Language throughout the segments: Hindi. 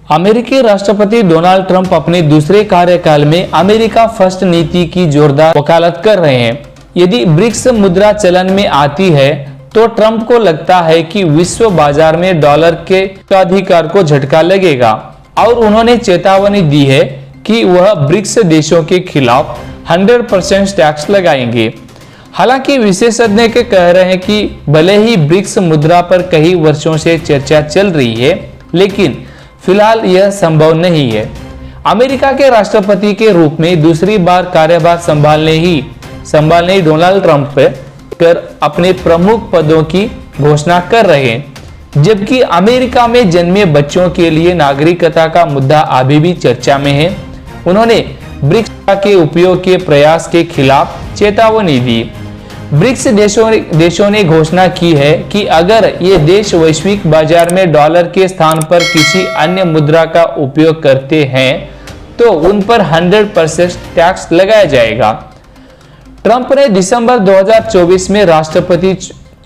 अमेरिकी राष्ट्रपति डोनाल्ड ट्रंप अपने दूसरे कार्यकाल में अमेरिका फर्स्ट नीति की जोरदार वकालत कर रहे हैं। यदि ब्रिक्स मुद्रा चलन में आती है तो ट्रंप को लगता है कि विश्व बाजार में डॉलर के अधिकार को झटका लगेगा और उन्होंने चेतावनी दी है कि वह ब्रिक्स देशों के खिलाफ 100% टैक्स लगाएंगे। हालांकि विशेषज्ञ के कह रहे हैं कि भले ही ब्रिक्स मुद्रा पर कई वर्षों से चर्चा चल रही है, लेकिन फिलहाल यह संभव नहीं है। अमेरिका के राष्ट्रपति के रूप में दूसरी बार कार्यभार संभालने डोनाल्ड ट्रंप कर अपने प्रमुख पदों की घोषणा कर रहे हैं, जबकि अमेरिका में जन्मे बच्चों के लिए नागरिकता का मुद्दा अभी भी चर्चा में है। उन्होंने ब्रिक्स के उपयोग के प्रयास के खिलाफ चेतावनी दी। ब्रिक्स देशों ने घोषणा की है कि अगर ये देश वैश्विक बाजार में डॉलर के स्थान पर किसी अन्य मुद्रा का उपयोग करते हैं तो उन पर 100% टैक्स लगाया जाएगा। ट्रंप ने दिसंबर 2024 में राष्ट्रपति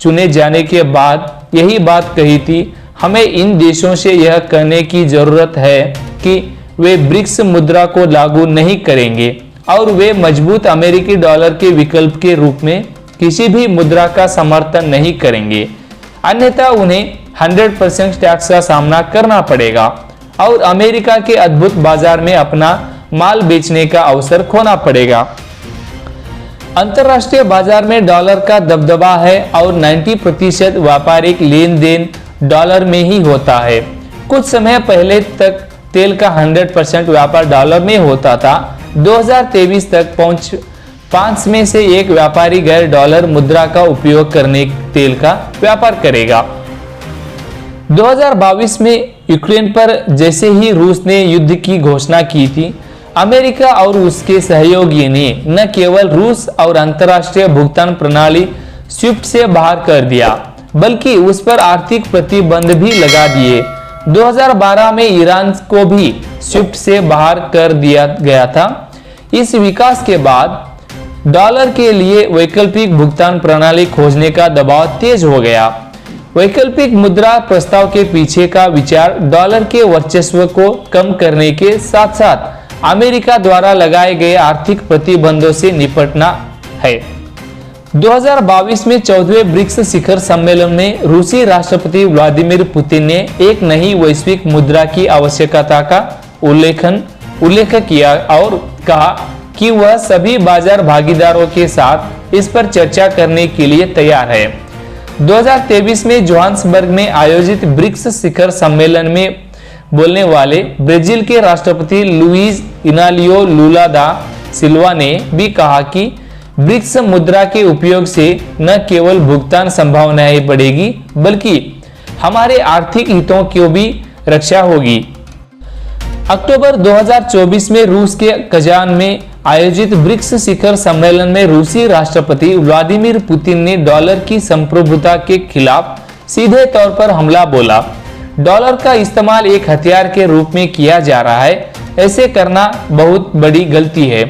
चुने जाने के बाद यही बात कही थी। हमें इन देशों से यह कहने की जरूरत है कि वे ब्रिक्स मुद्रा को लागू नहीं करेंगे और वे मजबूत अमेरिकी डॉलर के विकल्प के रूप में किसी भी मुद्रा का समर्थन नहीं करेंगे, अन्यथा उन्हें 100% टैक्स का सामना करना पड़ेगा और अमेरिका के अद्भुत बाजार में अपना माल बेचने का अवसर खोना पड़ेगा। अंतर्राष्ट्रीय बाजार में डॉलर का दबदबा है और 90% व्यापारिक लेन देन डॉलर में ही होता है। कुछ समय पहले तक तेल का 100% व्यापार डॉलर में होता था। 2023 तक 5 में से एक व्यापारी गैर डॉलर मुद्रा का उपयोग करने तेल का व्यापार करेगा। 2022 में यूक्रेन पर जैसे ही रूस ने युद्ध की घोषणा की थी, अमेरिका और उसके सहयोगी ने न केवल रूस और अंतर्राष्ट्रीय भुगतान प्रणाली स्विफ्ट से बाहर कर दिया, बल्कि उस पर आर्थिक प्रतिबंध भी लगा दिए। 2012 में ईरान को भी स्विफ्ट से बाहर कर दिया गया था। इस विकास के बाद डॉलर के लिए वैकल्पिक भुगतान प्रणाली खोजने का दबाव तेज हो गया। वैकल्पिक मुद्रा प्रस्ताव के पीछे का विचार डॉलर के वर्चस्व को कम करने के साथ साथ अमेरिका द्वारा लगाए गए आर्थिक प्रतिबंधों से निपटना है। 2022 में 14वें ब्रिक्स शिखर सम्मेलन में रूसी राष्ट्रपति व्लादिमीर पुतिन ने एक नई वैश्विक मुद्रा की आवश्यकता का उल्लेख किया और कहा कि वह सभी बाजार भागीदारों के साथ इस पर चर्चा करने के लिए तैयार है। 2023 में जोहान्सबर्ग में आयोजित ब्रिक्स शिखर सम्मेलन में बोलने वाले ब्राजील के राष्ट्रपति लुइज इनालियो लुला दा सिल्वा ने भी कहा कि ब्रिक्स मुद्रा के उपयोग से न केवल भुगतान संभावनाएं बढ़ेगी बल्कि हमारे आर्थिक हितों की भी रक्षा होगी। अक्टूबर 2024 में रूस के कजान में आयोजित ब्रिक्स शिखर सम्मेलन में रूसी राष्ट्रपति व्लादिमीर पुतिन ने डॉलर की संप्रभुता के खिलाफ सीधे तौर पर हमला बोला। डॉलर का इस्तेमाल एक हथियार के रूप में किया जा रहा है, ऐसे करना बहुत बड़ी गलती है।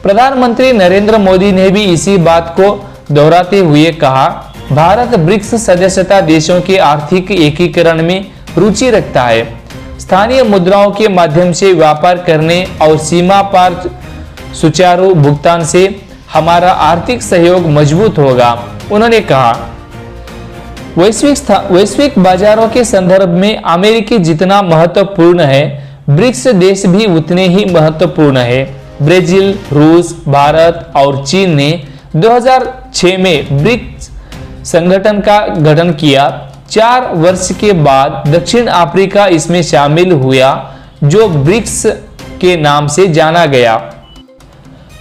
प्रधानमंत्री नरेंद्र मोदी ने भी इसी बात को दोहराते हुए कहा, भारत ब्रिक्स सदस्यता देशों के आर्थिक एकीकरण में रुचि रखता है। स्थानीय मुद्राओं के माध्यम से व्यापार करने और सीमा पार सुचारू भुगतान से हमारा आर्थिक सहयोग मजबूत होगा। उन्होंने कहा, वैश्विक बाजारों के संदर्भ में अमेरिका जितना महत्वपूर्ण है, ब्रिक्स देश भी उतने ही महत्वपूर्ण है। ब्राजील, रूस, भारत और चीन ने 2006 में ब्रिक्स संगठन का गठन किया। 4 वर्ष के बाद दक्षिण अफ्रीका इसमें शामिल हुआ, जो ब्रिक्स के नाम से जाना गया।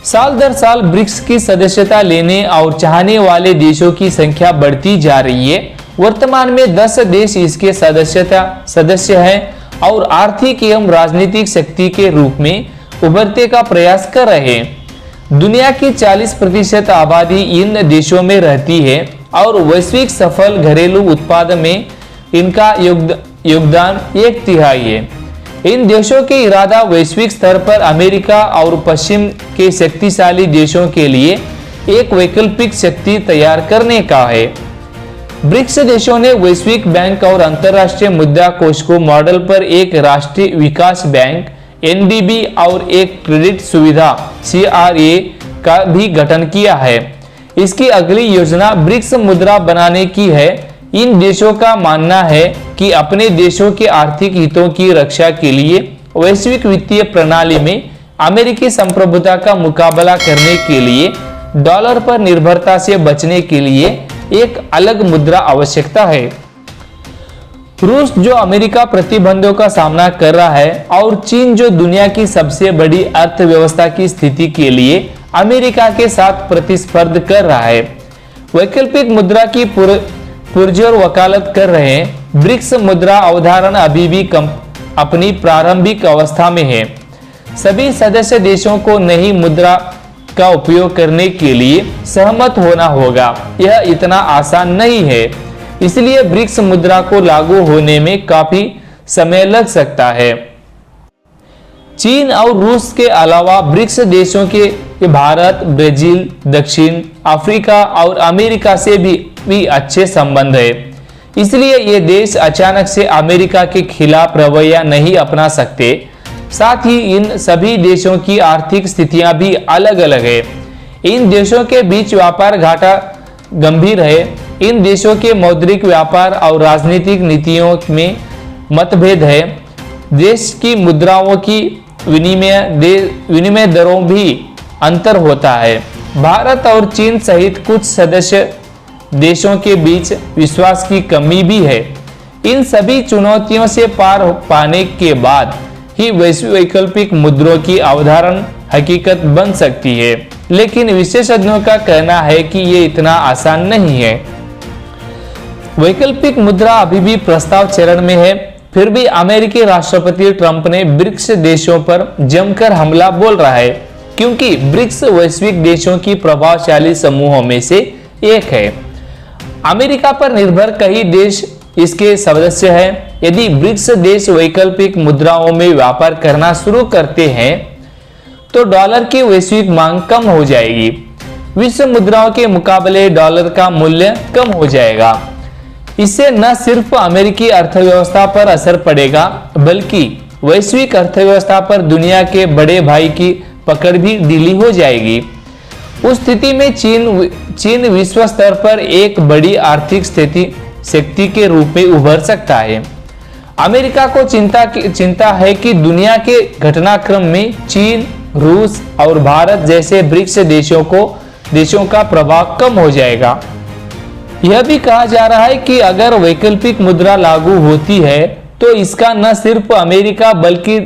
साल दर साल ब्रिक्स की सदस्यता लेने और चाहने वाले देशों की संख्या बढ़ती जा रही है। वर्तमान में 10 देश इसके सदस्य हैं और आर्थिक एवं राजनीतिक शक्ति के रूप में उभरते का प्रयास कर रहे हैं। दुनिया की 40% आबादी इन देशों में रहती है और वैश्विक सफल घरेलू उत्पाद में इनका योगदान 1/3 है। इन देशों के इरादा वैश्विक स्तर पर अमेरिका और पश्चिम के शक्तिशाली देशों के लिए एक वैकल्पिक शक्ति तैयार करने का है। ब्रिक्स देशों ने वैश्विक बैंक और अंतर्राष्ट्रीय मुद्रा कोष को मॉडल पर एक राष्ट्रीय विकास बैंक एनडीबी और एक क्रेडिट सुविधा सीआरए का भी गठन किया है। इसकी अगली योजना ब्रिक्स मुद्रा बनाने की है। इन देशों का मानना है कि अपने देशों के आर्थिक हितों की रक्षा के लिए वैश्विक वित्तीय प्रणाली में अमेरिकी संप्रभुता का मुकाबला करने के लिए डॉलर पर निर्भरता से बचने के लिए एक अलग मुद्रा आवश्यकता है। रूस जो अमेरिका प्रतिबंधों का सामना कर रहा है और चीन जो दुनिया की सबसे बड़ी अर्थव्यवस्था की स्थिति के लिए अमेरिका के साथ प्रतिस्पर्धा कर रहा है, वैकल्पिक मुद्रा की पुरजोर वकालत कर रहे हैं। ब्रिक्स मुद्रा अवधारणा अभी भी अपनी प्रारंभिक अवस्था में है। सभी सदस्य देशों को नई मुद्रा का उपयोग करने के लिए सहमत होना होगा। यह इतना आसान नहीं है, इसलिए ब्रिक्स मुद्रा को लागू होने में काफी समय लग सकता है। चीन और रूस के अलावा ब्रिक्स देशों के भारत, ब्राजील, दक्षिण अफ्रीका और अमेरिका से भी अच्छे संबंध है। इसलिए ये देश अचानक से अमेरिका के खिलाफ रवैया नहीं अपना सकते। साथ ही इन सभी देशों की आर्थिक स्थितियां भी अलग अलग है। इन देशों के बीच व्यापार घाटा गंभीर है। इन देशों के मौद्रिक व्यापार और राजनीतिक नीतियों में मतभेद है। देश की मुद्राओं की विनिमय दरों भी अंतर होता है। भारत और चीन सहित कुछ सदस्य देशों के बीच विश्वास की कमी भी है। इन सभी चुनौतियों से पार पाने के बाद ही वैकल्पिक मुद्रों की अवधारणा हकीकत बन सकती है, लेकिन विशेषज्ञों का कहना है कि ये इतना आसान नहीं है। वैकल्पिक मुद्रा अभी भी प्रस्ताव चरण में है। फिर भी अमेरिकी राष्ट्रपति ट्रंप ने ब्रिक्स देशों पर जमकर हमला बोल रहा है, क्योंकि ब्रिक्स वैश्विक देशों की प्रभावशाली समूहों में से एक है। अमेरिका पर निर्भर कई देश इसके सदस्य हैं। यदि ब्रिक्स देश वैकल्पिक मुद्राओं में व्यापार करना शुरू करते हैं तो डॉलर की वैश्विक मांग कम हो जाएगी। विश्व मुद्राओं के मुकाबले डॉलर का मूल्य कम हो जाएगा। इससे न सिर्फ अमेरिकी अर्थव्यवस्था पर असर पड़ेगा, बल्कि वैश्विक अर्थव्यवस्था पर दुनिया के बड़े भाई की पकड़ भी ढीली हो जाएगी। उस स्थिति में चीन विश्व स्तर पर एक बड़ी आर्थिक शक्ति के रूप में उभर सकता है। अमेरिका को चिंता है कि दुनिया के घटनाक्रम में चीन, रूस और भारत जैसे ब्रिक्स देशों का प्रभाव कम हो जाएगा। यह भी कहा जा रहा है कि अगर वैकल्पिक मुद्रा लागू होती है तो इसका न सिर्फ अमेरिका बल्कि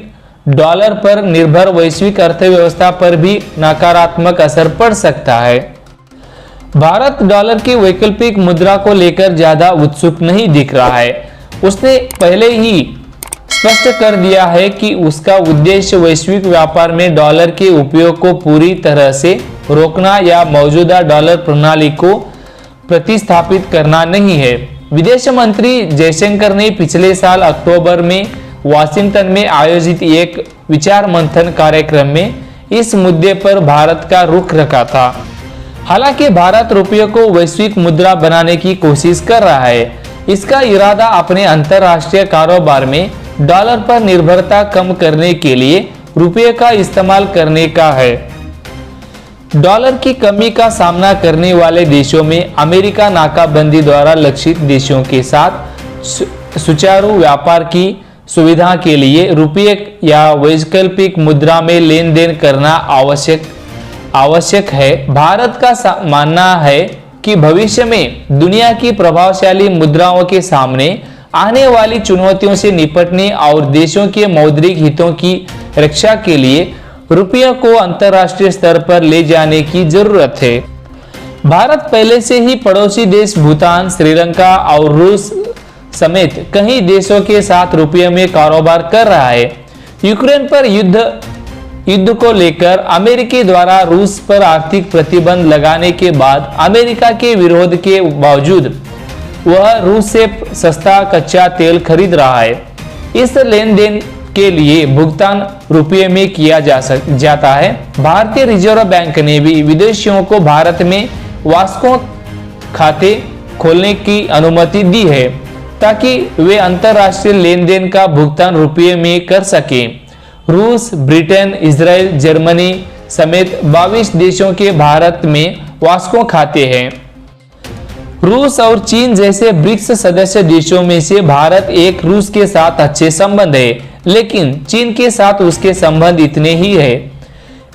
डॉलर पर निर्भर वैश्विक अर्थव्यवस्था पर भी नकारात्मक असर पड़ सकता है। भारत डॉलर की वैकल्पिक मुद्रा को लेकर ज्यादा उत्सुक नहीं दिख रहा है। उसने पहले ही स्पष्ट कर दिया है कि उसका उद्देश्य वैश्विक व्यापार में डॉलर के उपयोग को पूरी तरह से रोकना या मौजूदा डॉलर प्रणाली को प्रतिस्थापित करना नहीं है। विदेश मंत्री जयशंकर ने पिछले साल अक्टूबर में वाशिंगटन में आयोजित एक विचार मंथन कार्यक्रम में इस मुद्दे पर भारत का रुख रखा था। हालांकि भारत रुपये को वैश्विक मुद्रा बनाने की कोशिश कर रहा है। इसका इरादा अपने अंतर्राष्ट्रीय कारोबार में डॉलर पर निर्भरता कम करने के लिए रुपये का इस्तेमाल करने का है। डॉलर की कमी का सामना करने वाले देशों में अमेरिका नाकाबंदी द्वारा लक्षित देशों के साथ सुचारू व्यापार की सुविधा के लिए रुपये या वैकल्पिक मुद्रा में लेन देन करना आवश्यक है। भारत का मानना है कि भविष्य में दुनिया की प्रभावशाली मुद्राओं के सामने आने वाली चुनौतियों से निपटने और देशों के मौद्रिक हितों की रक्षा के लिए रुपये को अंतर्राष्ट्रीय स्तर पर ले जाने की जरूरत है। भारत पहले से ही पड़ोसी देश भूटान, श्रीलंका और रूस समेत कई देशों के साथ रुपये में कारोबार कर रहा है। यूक्रेन पर युद्ध को लेकर अमेरिका द्वारा रूस पर आर्थिक प्रतिबंध लगाने के बाद अमेरिका के विरोध के बावजूद वह रूस से सस्ता कच्चा तेल खरीद रहा है। इस लेन देन के लिए भुगतान रुपये में किया जाता है। भारतीय रिजर्व बैंक ने भी विदेशियों को भारत में वास्को खाते खोलने की अनुमति दी है ताकि वे अंतर्राष्ट्रीय लेन देन का भुगतान रुपये में कर सकें। रूस, ब्रिटेन, इजराइल, जर्मनी समेत 22 देशों के भारत में वास्को खाते हैं। रूस और चीन जैसे ब्रिक्स सदस्य देशों में से भारत एक रूस के साथ अच्छे संबंध है, लेकिन चीन के साथ उसके संबंध इतने ही है।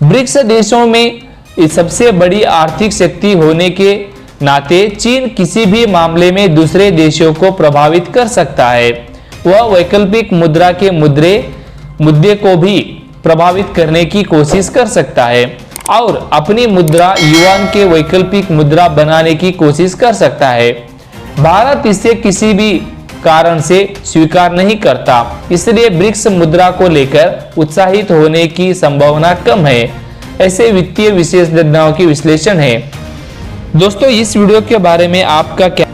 ब्रिक्स देशों में सबसे बड़ी आर्थिक शक्ति होने के नाते चीन किसी भी मामले में दूसरे देशों को प्रभावित कर सकता है। वह वैकल्पिक मुद्रा के मुद्दे को भी प्रभावित करने की कोशिश कर सकता है और अपनी मुद्रा युआन के वैकल्पिक मुद्रा बनाने की कोशिश कर सकता है। भारत इसे किसी भी कारण से स्वीकार नहीं करता, इसलिए ब्रिक्स मुद्रा को लेकर उत्साहित होने की संभावना कम है, ऐसे वित्तीय विशेषज्ञों की विश्लेषण है। दोस्तों, इस वीडियो के बारे में आपका क्या